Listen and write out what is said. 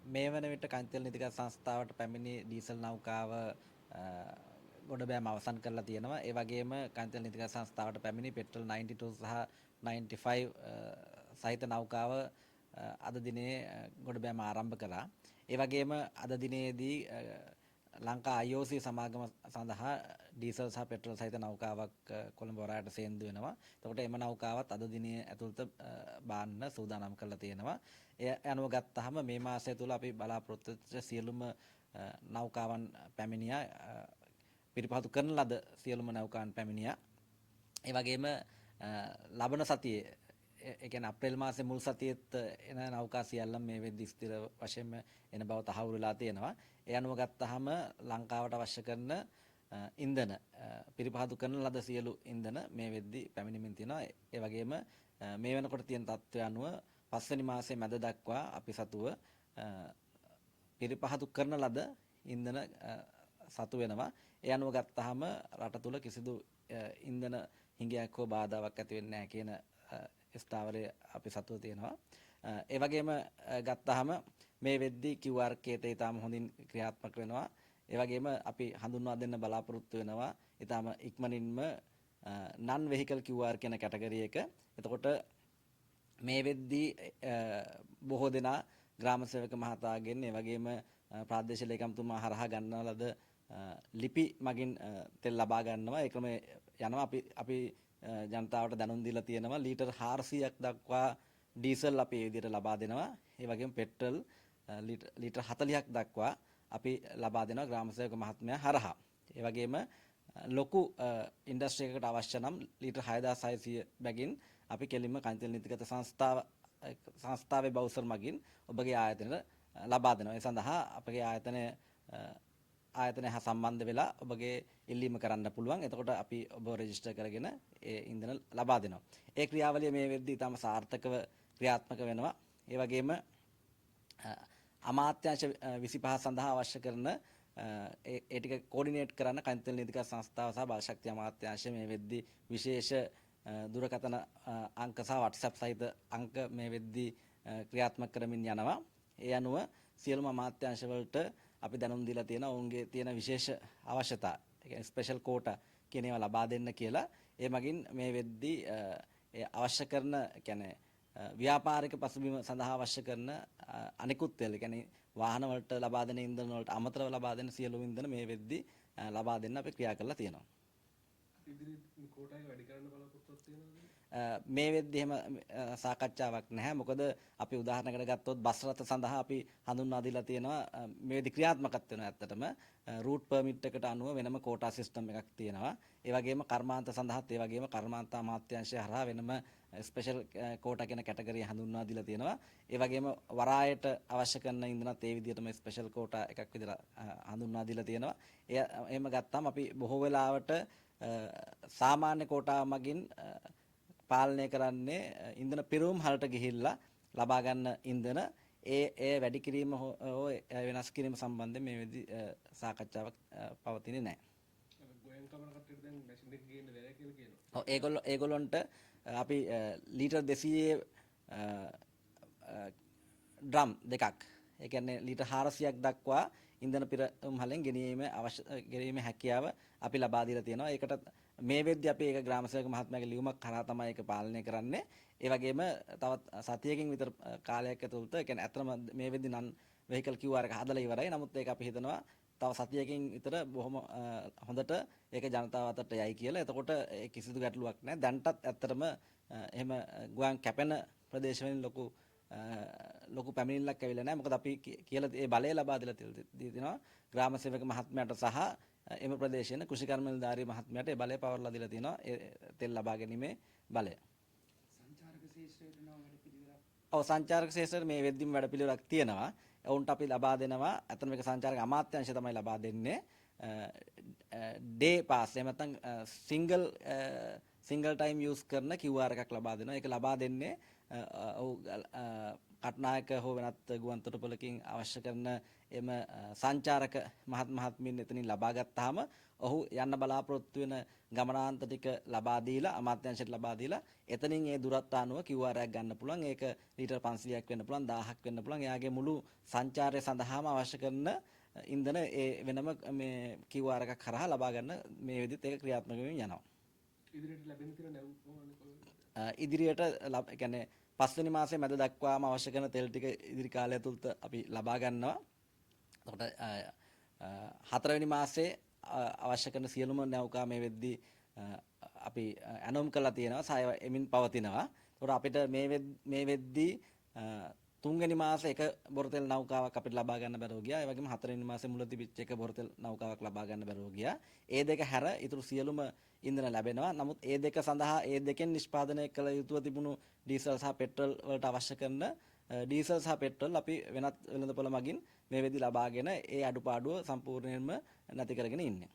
මේ වන විට කන්තෙල් නීතිගත සංස්ථාවට පැමිණි ඩීසල් නෞකාව ගොඩබෑම අවසන් කරලා තියෙනවා. ඒ වගේම කන්තෙල් නීතිගත සංස්ථාවට පැමිණි පෙට්‍රල් 92 සහ 95 සහිත නෞකාව අද දිනේ ගොඩබෑම ආරම්භ කළා. ඒ වගේම අද දිනේදී ලංකා IOC සමාගම සඳහා ඩීසල් සහ පෙට්‍රල් සහිත නෞකාවක් කොළඹ වරායට සේන්දු වෙනවා. එතකොට එම නෞකාවත් අද දිනේ ඇතුළත බාන්න සූදානම් කරලා තියෙනවා. ඒ අනුව ගත්තාම මේ මාසය තුල අපි බලාපොරොත්තු වෙච්ච සියලුම නෞකාවන් පැමිණියා. පිරිපහදු කරන ලද සියලුම නෞකාවන් පැමිණියා. ඒ වගේම ලබන සතියේ ඒ කියන්නේ අප්‍රේල් මාසේ මුල් සතියේත් එන නෞකා සියල්ලම මේ වෙද්දී ස්ථිර වශයෙන්ම එන බව තහවුරු වෙලා තියෙනවා. ඒ අනුව ගත්තාම ලංකාවට අවශ්‍ය කරන ඉන්ධන පිරිපහදු කරන ලද සියලු ඉන්ධන මේ වෙද්දී පැමිණෙමින් තියෙනවා. ඒ වගේම මේ වෙනකොට තියෙන තත්ත්වය අනුව පස්වෙනි මාසයේ මැද දක්වා අපි සතුව පිරිපහදු කරන ලද ඉන්ධන සතු වෙනවා. ඒ අනුව ගත්තාම රට තුල කිසිදු ඉන්ධන හිඟයක් හෝ බාධාවක් ඇති වෙන්නේ නැහැ කියන ස්ථාවරය අපි සතුව තියෙනවා. ඒ වගේම ගත්තාම මේ වෙද්දී QR කේතය ඊටාම හොඳින් ක්‍රියාත්මක වෙනවා. ඒ වගේම අපි හඳුන්වා දෙන්න බලාපොරොත්තු වෙනවා ඊටාම ඉක්මනින්ම non vehicle QR කියන කැටගරි එක. එතකොට මේ වෙද්දී බොහෝ දෙනා ග්‍රාම සේවක මහතාගෙන් ඒ වගේම ප්‍රාදේශීය ලේකම්තුමා හරහා ගන්නා ලද ලිපි මගින් තෙල් ලබා ගන්නවා. ඒ ක්‍රමය යනවා. අපි ජනතාවට දැනුම් දීලා තියෙනවා ලීටර් 400ක් දක්වා ඩීසල් අපි මේ විදිහට ලබා දෙනවා. ඒ වගේම පෙට්‍රල් ලීටර් 40ක් දක්වා අපි ලබා දෙනවා ග්‍රාම සේවක මහත්මයා හරහා. ඒ වගේම ලොකු ඉන්ඩස්ට්‍රි එකකට අවශ්‍ය නම් ලීටර් 6600 බැගින් අපි කෙලින්ම කන්තෙල් නීතිගත සංස්ථාවේ බවුසර් මගින් ඔබගේ ආයතනයට ලබා දෙනවා. ඒ සඳහා අපගේ ආයතනය හා සම්බන්ධ වෙලා ඔබගේ ඉල්ලීම කරන්න පුළුවන්. එතකොට අපි ඔබ රෙජිස්ටර් කරගෙන ඒ ඉන්ධන ලබා දෙනවා. ඒ ක්‍රියාවලිය මේ වෙද්දී තම සාර්ථකව ක්‍රියාත්මක වෙනවා. ඒ වගේම අමාත්‍යාංශ 25 සඳහා අවශ්‍ය කරන ඒ ටික කෝඩිනේට් කරන්න කන්තෙල් නීතිගත සංස්ථාව සහ බලශක්ති අමාත්‍යාංශය මේ වෙද්දී විශේෂ දුරකථන අංක සහ WhatsApp සහිත අංක මේ වෙද්දී ක්‍රියාත්මක කරමින් යනවා. ඒ අනුව සියලුම අමාත්‍යාංශ වලට අපි දැනුම් දීලා තියෙනවා ඔවුන්ගේ තියෙන විශේෂ අවශ්‍යතා, ඒ කියන්නේ ස්පෙෂල් කෝටා කියන ඒවා ලබා දෙන්න කියලා. ඒ මගින් මේ වෙද්දී අවශ්‍ය කරන කියන්නේ ව්‍යාපාරික පසුබිම සඳහා අවශ්‍ය කරන අනිකුත් තෙල්, ඒ කියන්නේ වාහන වලට ලබා දෙන ඉන්ධන වලට අමතරව ලබා දෙන සියලු ඉන්ධන මේ වෙද්දී ලබා දෙන්න අපි ක්‍රියා කරලා තියෙනවා. මේ වෙද්දී එහෙම සාකච්ඡාවක් නැහැ. මොකද අපි උදාහරණයකට ගත්තොත් බස් රථ සඳහා අපි හඳුන්වා දීලා තියෙනවා මේ වෙද්දී ක්‍රියාත්මකත් වෙනවා. ඇත්තටම රූට් පර්මිට් එකට අනුව වෙනම කෝටා සිස්ටම් එකක් තියෙනවා. ඒ වගේම කර්මාන්ත සඳහාත් ඒ වගේම කර්මාන්ත අමාත්‍යාංශය හරහා වෙනම ස්පෙෂල් කෝටා කියන කැටගරිය හඳුන්වා දීලා තියෙනවා. ඒ වගේම වරායට අවශ්‍ය කරන ඉන්ධනත් ඒ විදිහටම ස්පෙෂල් කෝටා එකක් විදිහට හඳුන්වා දීලා තියෙනවා. එහෙම ගත්තාම අපි බොහෝ වෙලාවට සාමාන්‍ය කෝටා මගින් පාලනය කරන්නේ ඉන්ධන පිරවුම් හලට ගිහිල්ලා ලබා ගන්න ඉන්ධන ඒ වැඩි කිරීම හෝ වෙනස් කිරීම සම්බන්ධයෙන් මේ වෙද්දී සාකච්ඡාවක් පවතින්නේ නැහැ. ඒගොල්ලොන්ට අපි ලීටර් 200 ඩ්‍රම් දෙකක්, ඒ කියන්නේ ලීටර් 400ක් දක්වා ඉන්ධන පිරවුම් හලෙන් ගෙනීමේ හැකියාව අපි ලබා දීලා තියෙනවා. ඒකට මේ වෙද්දී අපි ඒක ග්‍රාම සේවක මහත්මයාගේ ලියුමක් කරා තමයි ඒක පාලනය කරන්නේ. ඒ වගේම තවත් සතියකින් විතර කාලයක් ඇතුළත, ඒ කියන්නේ අතරම මේ වෙද්දී නම් වෙහිකල් QR එක හදලා ඉවරයි. නමුත් ඒක අපි හිතනවා තව සතියකින් විතර බොහොම හොඳට ඒක ජනතාව අතරට යයි කියලා. එතකොට ඒ කිසිදු ගැටලුවක් නැහැ. දැන්ටත් ඇත්තටම එහෙම ගුවන් කැපෙන ප්‍රදේශවලින් ලොකු පැමිණිල්ලක් ඇවිල්ලා නැහැ. මොකද අපි කියලා ඒ බලය ලබා දීලා තියෙනවා ග්‍රාම සේවක මහත්මයාට සහ එම ප්‍රදේශයේ කෘෂිකර්ම නිලධාරී මහත්මයාට ඒ බලය පවර්ලා දීලා තියෙනවා. ඒ තෙල් ලබා ගැනීමේ බලය. සංචාරක ශේෂ්ත්‍රයට නෝ වැඩපිළිවෙලක්. ඔව්, සංචාරක ශේෂ්ත්‍රයට මේ වෙද්දිම වැඩපිළිවෙලක් තියෙනවා. ඔවුන්ට අපි ලබා දෙනවා. අතන මේක සංචාරක අමාත්‍යාංශය තමයි ලබා දෙන්නේ. ඩේ පාස් එහෙම නැත්නම් සිංගල් ටයිම් යූස් කරන QR එකක් ලබා දෙනවා. ඒක ලබා දෙන්නේ කට්නායක හෝ වෙනත් ගුවන් තොටුපළකින් අවශ්‍ය කරන එම සංචාරක මහත්මීන් එතනින් ලබා ගත්තාම ඔහු යන්න බලාපොරොත්තු වෙන ගමනාන්ත ටික ලබා දීලා අමාත්‍යාංශයට ලබා දීලා එතනින් ඒ දුරත්ව අනුව QR එකක් ගන්න පුළුවන්. ඒක ලීටර් 500ක් වෙන්න පුළුවන් 1000ක් වෙන්න පුළුවන්. එයාගේ මුළු සංචාරය සඳහාම අවශ්‍ය කරන ඉන්ධන ඒ වෙනම මේ QR එකක් කරහා ලබා ගන්න මේ විදිහට ඒක ක්‍රියාත්මක වෙමින් යනවා. ඉදිරියට ලැබෙන තියෙන නැවුම් ප්‍රමාණය ඉදිරියට කියන්නේ පස්වෙනි මාසයේ මැද දක්වාම අවශ්‍ය කරන තෙල් ටික ඉදිරි කාලය තුලත අපි ලබා ගන්නවා. එතකොට හතරවෙනි මාසයේ අවශ්‍ය කරන සියලුම නෞකා මේ වෙද්දී අපි ඇනොම් කරලා තියෙනවා සාය එමින් පවතිනවා. එතකොට අපිට මේ වෙද්දී තුන්වෙනි මාසේ එක බොරතෙල් නෞකාවක් අපිට ලබා ගන්න බැරුව ගියා. ඒ වගේම හතරවෙනි මාසේ මුලදී තිබිච්ච එක බොරතෙල් නෞකාවක් ලබා ගන්න බැරුව ගියා. ඒ දෙක හැර ඊටු සියලුම ඉන්ධන ලැබෙනවා. නමුත් ඒ දෙක සඳහා ඒ දෙකෙන් නිෂ්පාදනය කළ යුතුව තිබුණු ඩීසල් සහ පෙට්‍රල් වලට අවශ්‍ය කරන ඩීසල් සහ පෙට්‍රල් අපි වෙනත් වෙළඳපොළ මගින් මේ වෙද්දී ලබාගෙන ඒ අඩුපාඩුව සම්පූර්ණයෙන්ම නැති කරගෙන ඉන්නේ.